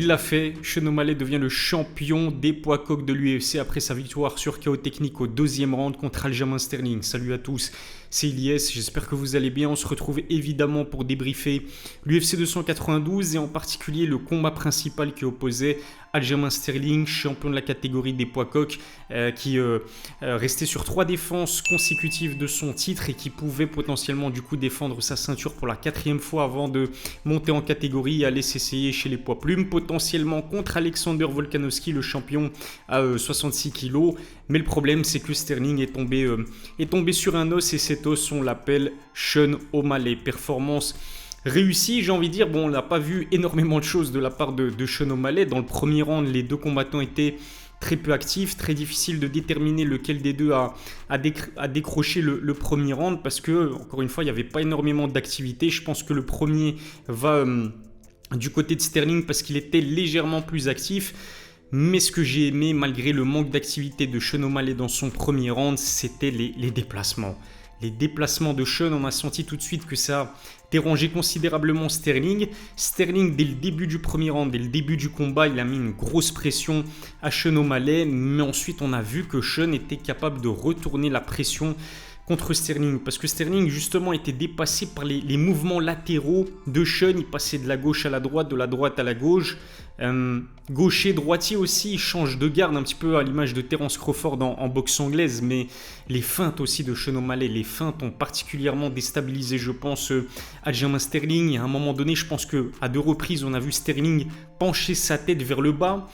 l'a fait, Sean O'Malley devient le champion des poids coqs de l'UFC après sa victoire sur KO technique au deuxième round contre Aljamain Sterling. Salut à tous, c'est Ilyes, j'espère que vous allez bien. On se retrouve évidemment pour débriefer l'UFC 292 et en particulier le combat principal qui opposait Aljamain Sterling, champion de la catégorie des poids coqs, qui restait sur 3 défenses consécutives de son titre et qui pouvait potentiellement du coup défendre sa ceinture pour la 4e fois avant de monter en catégorie et aller s'essayer chez les poids plumes, potentiellement contre Alexander Volkanovski, le champion à 66 kg. Mais le problème, c'est que Sterling est tombé sur un os et cet os, on l'appelle Sean O'Malley. Performance réussi, j'ai envie de dire. Bon, on n'a pas vu énormément de choses de la part de Sean O'Malley. Dans le premier round, les deux combattants étaient très peu actifs, très difficile de déterminer lequel des deux a décroché le premier round parce que, encore une fois, il n'y avait pas énormément d'activité. Je pense que le premier va du côté de Sterling parce qu'il était légèrement plus actif. Mais ce que j'ai aimé, malgré le manque d'activité de Sean O'Malley dans son premier round, c'était les déplacements. Les déplacements de Sean, on a senti tout de suite que ça dérangeait considérablement Sterling. Sterling, dès le début du premier round, dès le début du combat, il a mis une grosse pression à Sean O'Malley. Mais ensuite, on a vu que Sean était capable de retourner la pression contre Sterling. Parce que Sterling, justement, était dépassé par les mouvements latéraux de Sean. Il passait de la gauche à la droite, de la droite à la gauche. Gaucher, droitier aussi, il change de garde un petit peu à l'image de Terence Crawford en boxe anglaise, mais les feintes aussi de Sean O'Malley, les feintes ont particulièrement déstabilisé, je pense, Aljamain Sterling. À un moment donné, je pense qu'à 2 reprises, on a vu Sterling pencher sa tête vers le bas.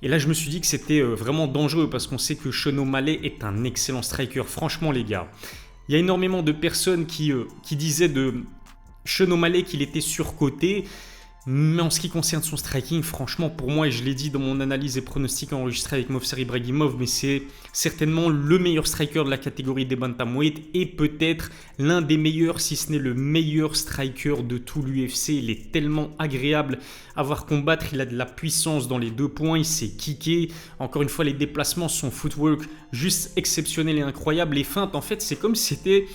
Et là, je me suis dit que c'était vraiment dangereux parce qu'on sait que Sean O'Malley est un excellent striker. Franchement, les gars, il y a énormément de personnes qui disaient de Sean O'Malley qu'il était surcoté. Mais en ce qui concerne son striking, franchement, pour moi, et je l'ai dit dans mon analyse et pronostic enregistré avec Movsar Ibragimov, mais c'est certainement le meilleur striker de la catégorie des bantamweight et peut-être l'un des meilleurs, si ce n'est le meilleur striker de tout l'UFC. Il est tellement agréable à voir combattre, il a de la puissance dans les 2 points, il sait kicker. Encore une fois, les déplacements, son footwork, juste exceptionnel et incroyable. Les feintes, en fait, c'est comme si c'était,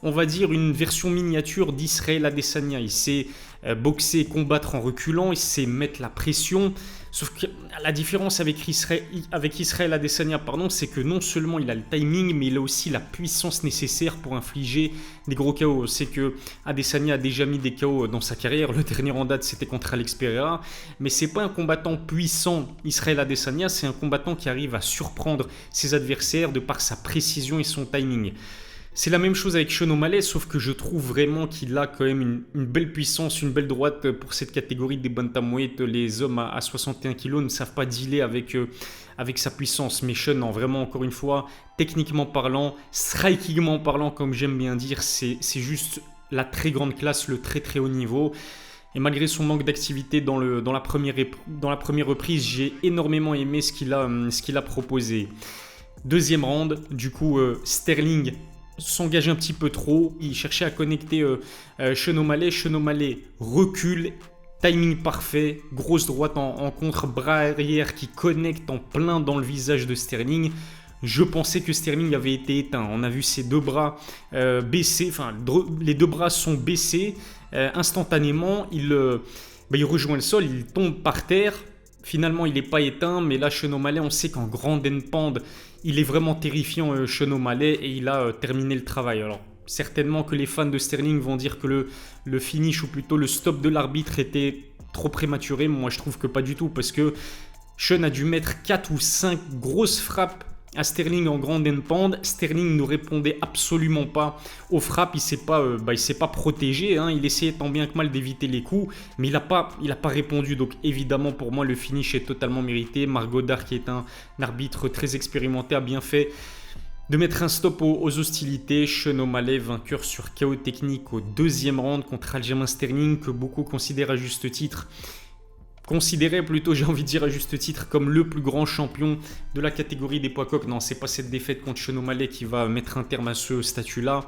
on va dire, une version miniature d'Israël Adesanya. Il sait boxer et combattre en reculant, il sait mettre la pression. Sauf que la différence avec Israël Adesanya, c'est que non seulement il a le timing, mais il a aussi la puissance nécessaire pour infliger des gros KO. C'est que Adesanya a déjà mis des KO dans sa carrière. Le dernier en date, c'était contre Alex Pereira. Mais c'est pas un combattant puissant, Israël Adesanya, c'est un combattant qui arrive à surprendre ses adversaires de par sa précision et son timing. C'est la même chose avec Sean O'Malley, sauf que je trouve vraiment qu'il a quand même une belle puissance, une belle droite pour cette catégorie des bantamweight. Les hommes à 61 kg ne savent pas dealer avec sa puissance. Mais Sean, non, vraiment, encore une fois, techniquement parlant, strikingment parlant, comme j'aime bien dire, c'est juste la très grande classe, le très très haut niveau. Et malgré son manque d'activité dans la première reprise, j'ai énormément aimé ce qu'il a proposé. Deuxième round, du coup, Sterling s'engage un petit peu trop, il cherchait à connecter Sean O'Malley. Sean O'Malley recule, timing parfait, grosse droite en contre, bras arrière qui connecte en plein dans le visage de Sterling. Je pensais que Sterling avait été éteint. On a vu ses 2 bras baissés, les 2 bras sont baissés instantanément. Il rejoint le sol, il tombe par terre. Finalement, il n'est pas éteint, mais là, Sean O'Malley, on sait qu'en grand handpand, il est vraiment terrifiant, Sean O'Malley, et il a terminé le travail. Alors, certainement que les fans de Sterling vont dire que le finish, ou plutôt le stop de l'arbitre, était trop prématuré. Moi, je trouve que pas du tout, parce que Sean a dû mettre 4 ou 5 grosses frappes à Sterling en grand handpand. Sterling ne répondait absolument pas aux frappes, il s'est pas protégé, il essayait tant bien que mal d'éviter les coups, mais il n'a pas répondu. Donc évidemment pour moi le finish est totalement mérité. Marc Goddard, qui est un arbitre très expérimenté, a bien fait de mettre un stop aux hostilités. Sean O'Malley, vainqueur sur KO technique au 2e round contre Aljamain Sterling, que beaucoup considèrent à juste titre, j'ai envie de dire à juste titre, comme le plus grand champion de la catégorie des poids coqs. Non, c'est pas cette défaite contre Sean O'Malley qui va mettre un terme à ce statut-là.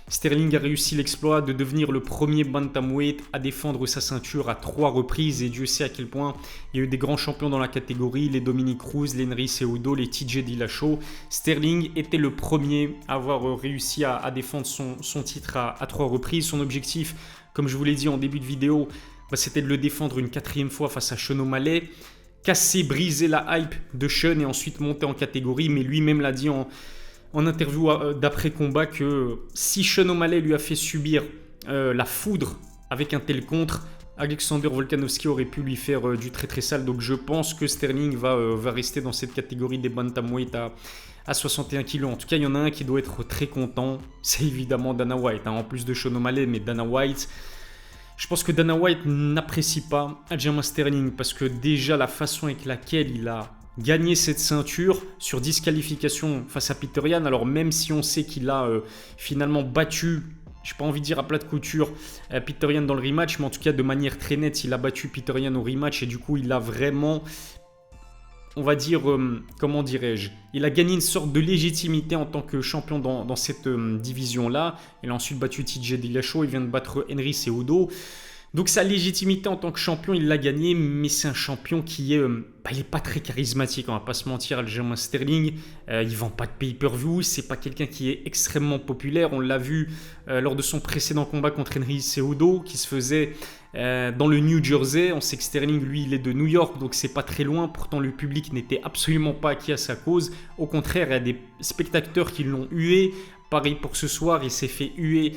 Sterling a réussi l'exploit de devenir le premier bantamweight à défendre sa ceinture à 3 reprises, et Dieu sait à quel point il y a eu des grands champions dans la catégorie, les Dominic Cruz, les Henry Cejudo, les TJ Dillashaw. Sterling était le premier à avoir réussi à défendre son titre à 3 reprises. Son objectif, comme je vous l'ai dit en début de vidéo, c'était de le défendre une 4e fois face à Sean O'Malley, casser, briser la hype de Sean et ensuite monter en catégorie. Mais lui-même l'a dit en interview d'après-combat que si Sean O'Malley lui a fait subir la foudre avec un tel contre, Alexander Volkanovski aurait pu lui faire du très très sale. Donc je pense que Sterling va rester dans cette catégorie des bantamweight à 61 kg. En tout cas, il y en a un qui doit être très content, c'est évidemment Dana White. En plus de Sean O'Malley, mais Dana White, je pense que Dana White n'apprécie pas Aljamain Sterling parce que déjà la façon avec laquelle il a gagné cette ceinture sur disqualification face à Peter Yan, alors même si on sait qu'il a finalement battu, je n'ai pas envie de dire à plat de couture, Peter Yan dans le rematch, mais en tout cas de manière très nette, il a battu Peter Yan au rematch et du coup il a vraiment, on va dire, comment dirais-je, il a gagné une sorte de légitimité en tant que champion dans cette division-là. Il a ensuite battu TJ Dillashaw, il vient de battre Henry Cejudo. Donc sa légitimité en tant que champion, il l'a gagné, mais c'est un champion qui est, il est pas très charismatique, on va pas se mentir. Aljamain Sterling, il vend pas de pay-per-view, c'est pas quelqu'un qui est extrêmement populaire. On l'a vu lors de son précédent combat contre Henry Cejudo, qui se faisait dans le New Jersey. On sait que Sterling, lui, il est de New York, donc c'est pas très loin. Pourtant, le public n'était absolument pas acquis à sa cause. Au contraire, il y a des spectateurs qui l'ont hué. Pareil pour ce soir, il s'est fait huer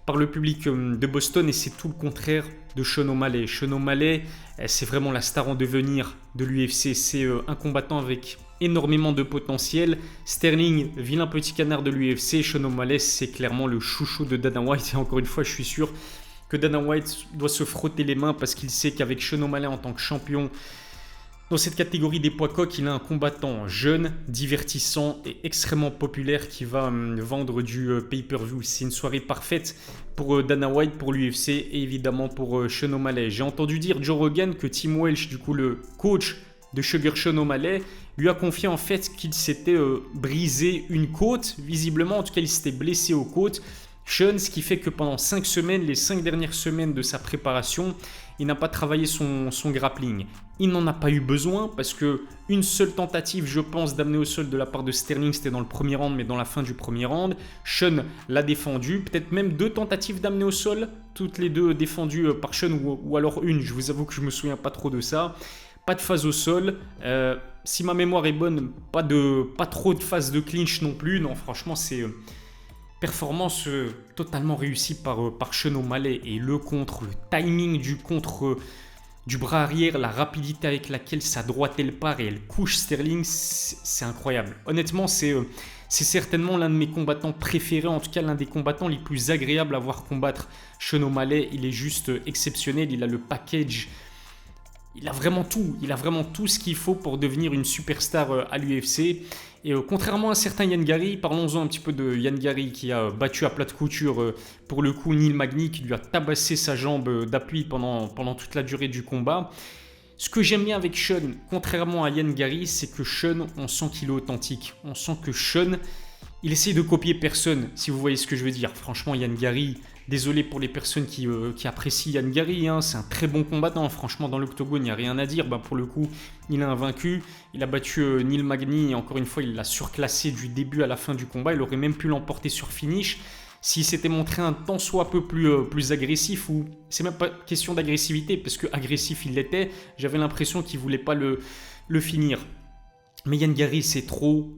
par le public de Boston et c'est tout le contraire de Sean O'Malley. Sean O'Malley, c'est vraiment la star en devenir de l'UFC. C'est un combattant avec énormément de potentiel. Sterling, vilain petit canard de l'UFC. Sean O'Malley, c'est clairement le chouchou de Dana White. Et encore une fois, je suis sûr que Dana White doit se frotter les mains parce qu'il sait qu'avec Sean O'Malley en tant que champion, dans cette catégorie des poids coqs, il a un combattant jeune, divertissant et extrêmement populaire qui va vendre du pay-per-view. C'est une soirée parfaite pour Dana White, pour l'UFC et évidemment pour Sean O'Malley. J'ai entendu dire Joe Rogan que Tim Welch, du coup le coach de Sugar Sean O'Malley, lui a confié en fait qu'il s'était brisé une côte. Visiblement, en tout cas, il s'était blessé aux côtes. Sean, ce qui fait que pendant 5 semaines, les 5 dernières semaines de sa préparation, il n'a pas travaillé son grappling. Il n'en a pas eu besoin parce que une seule tentative, je pense, d'amener au sol de la part de Sterling, c'était dans le premier round, mais dans la fin du premier round. Sean l'a défendu, peut-être même 2 tentatives d'amener au sol, toutes les 2 défendues par Sean ou alors une, je vous avoue que je ne me souviens pas trop de ça. Pas de phase au sol, si ma mémoire est bonne, pas trop de phase de clinch non plus. Non, franchement, c'est performance totalement réussie par Sean O'Malley. Et le contre, le timing du contre du bras arrière, la rapidité avec laquelle sa droite elle part et elle couche Sterling, c'est incroyable. Honnêtement, c'est certainement l'un de mes combattants préférés, en tout cas l'un des combattants les plus agréables à voir combattre. Sean O'Malley, il est juste exceptionnel, il a le package. Il a vraiment tout ce qu'il faut pour devenir une superstar à l'UFC. Et contrairement à certains Ian Gary, parlons-en un petit peu de Ian Gary qui a battu à plat de couture pour le coup Neil Magny, qui lui a tabassé sa jambe d'appui pendant toute la durée du combat. Ce que j'aime bien avec Sean, contrairement à Ian Gary, c'est que Sean, on sent qu'il est authentique. On sent que Sean, il essaye de copier personne, si vous voyez ce que je veux dire. Franchement, Ian Gary, désolé pour les personnes qui apprécient Ian Gary, hein, c'est un très bon combattant. Franchement, dans l'octogone, il n'y a rien à dire. Pour le coup, il a invaincu. Il a battu Neil Magny et encore une fois, il l'a surclassé du début à la fin du combat. Il aurait même pu l'emporter sur finish s'il s'était montré un tant soit peu plus agressif. Ou c'est même pas question d'agressivité, parce que agressif il l'était. J'avais l'impression qu'il voulait pas le finir. Mais Ian Gary, c'est trop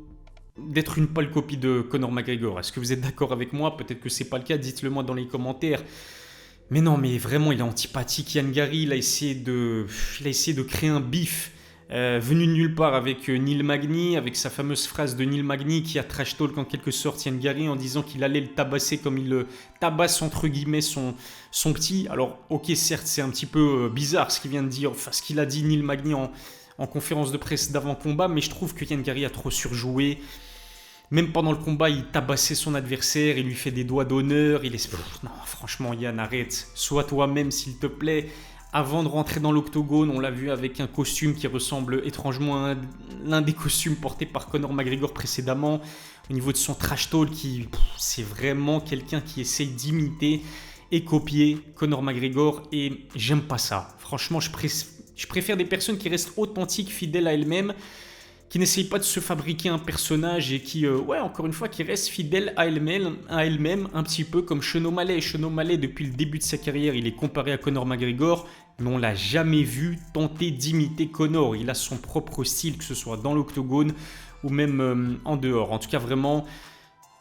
d'être une pâle copie de Conor McGregor. Est-ce que vous êtes d'accord avec moi? Peut-être que c'est pas le cas, dites-le moi dans les commentaires. Mais non, mais vraiment, il est antipathique. Ian Gary, il a essayé de créer un beef venu de nulle part avec Neil Magny, avec sa fameuse phrase de Neil Magny qui a trash talk en quelque sorte Ian Gary en disant qu'il allait le tabasser comme il le tabasse entre guillemets son petit. Alors ok, certes c'est un petit peu bizarre ce qu'il vient de dire, enfin ce qu'il a dit Neil Magny en conférence de presse d'avant-combat, mais je trouve que Ian Gary a trop surjoué. Même pendant le combat, il tabassait son adversaire, il lui fait des doigts d'honneur. Non, franchement, Ian, arrête. Sois toi-même, s'il te plaît. Avant de rentrer dans l'octogone, on l'a vu avec un costume qui ressemble étrangement à l'un des costumes portés par Conor McGregor précédemment. Au niveau de son trash talk, c'est vraiment quelqu'un qui essaye d'imiter et copier Conor McGregor. Et j'aime pas ça. Franchement, je préfère des personnes qui restent authentiques, fidèles à elles-mêmes. qui n'essaye pas de se fabriquer un personnage et qui, ouais, encore une fois, qui reste fidèle à elle-même, un petit peu comme Sean O'Malley. Sean O'Malley, depuis le début de sa carrière, il est comparé à Conor McGregor, mais on l'a jamais vu tenter d'imiter Conor. Il a son propre style, que ce soit dans l'octogone ou même en dehors. En tout cas, vraiment,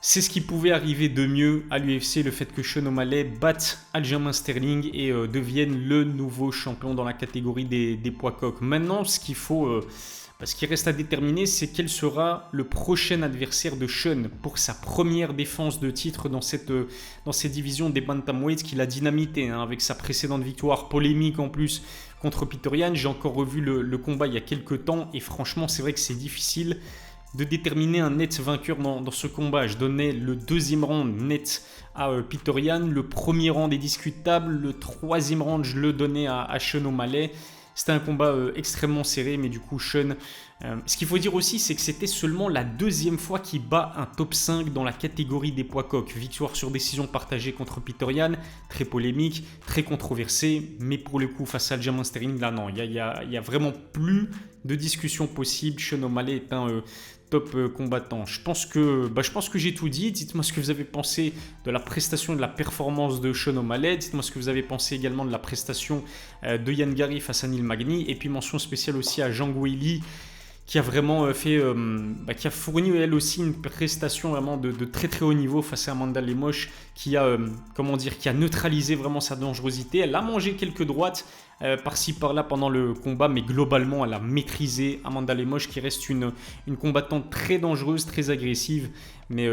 c'est ce qui pouvait arriver de mieux à l'UFC, le fait que Sean O'Malley batte Aljamain Sterling et devienne le nouveau champion dans la catégorie des poids coqs. Maintenant, ce qui reste à déterminer, c'est quel sera le prochain adversaire de Sean pour sa première défense de titre dans cette division des bantamweights qu'il a dynamité, hein, avec sa précédente victoire polémique en plus contre Petr Yan. J'ai encore revu le combat il y a quelques temps et franchement, c'est vrai que c'est difficile de déterminer un net vainqueur dans ce combat. Je donnais le deuxième round net à Petr Yan, le premier round est discutable, le troisième round je le donnais à Sean O'Malley. C'était un combat extrêmement serré, mais du coup Sean, ce qu'il faut dire aussi, c'est que c'était seulement la deuxième fois qu'il bat un top 5 dans la catégorie des poids coqs. Victoire sur décision partagée contre Petr Yan, très polémique, très controversée, mais pour le coup face à Aljamain Sterling, là non, il y a vraiment plus de discussion possible. Sean O'Malley est un top combattant. Je pense que j'ai tout dit. Dites-moi ce que vous avez pensé de la prestation et de la performance de Sean O'Malley. Dites-moi ce que vous avez pensé également de la prestation de Ian Garry face à Neil Magny. Et puis mention spéciale aussi à Zhang Weili, qui a vraiment qui a fourni elle aussi une prestation vraiment de très très haut niveau face à Amanda Lemos, qui a neutralisé vraiment sa dangerosité. Elle a mangé quelques droites par-ci par-là pendant le combat, mais globalement elle a maîtrisé Amanda Lemos, qui reste une combattante très dangereuse, très agressive, mais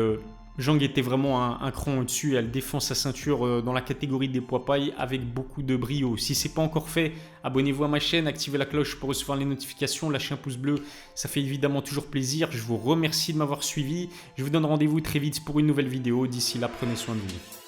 Zhang était vraiment un cran au-dessus. Elle défend sa ceinture dans la catégorie des poids pailles avec beaucoup de brio. Si ce n'est pas encore fait, abonnez-vous à ma chaîne, activez la cloche pour recevoir les notifications, lâchez un pouce bleu, ça fait évidemment toujours plaisir. Je vous remercie de m'avoir suivi. Je vous donne rendez-vous très vite pour une nouvelle vidéo. D'ici là, prenez soin de vous.